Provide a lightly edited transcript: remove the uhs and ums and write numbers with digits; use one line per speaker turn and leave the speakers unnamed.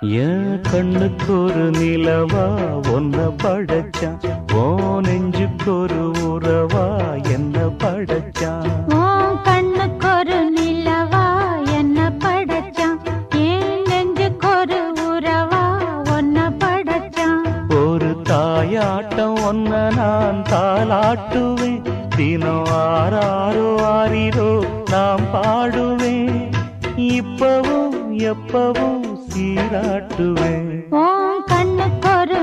என் கண்ணுக்கு ஒரு நிலவா ஒன்ன படைச்சான், ஓ நெஞ்சுக்கு ஒரு உறவா என்ன படைச்சான்.
உன் கண்ணுக்கு ஒரு நிலவா என்ன படைச்சான், என் நெஞ்சுக்கு ஒரு உறவா ஒன்ன படைச்சான்.
ஒரு தாயாட்டம் ஒன்ன நான் தாலாட்டுவேன், தினம் ஆராரோ ஆரிரோ நாம் பாடுவேன், இப்பவும் எப்பவும் சீராட்டுவேன்.
உன் கண்ணுக்கு ஒரு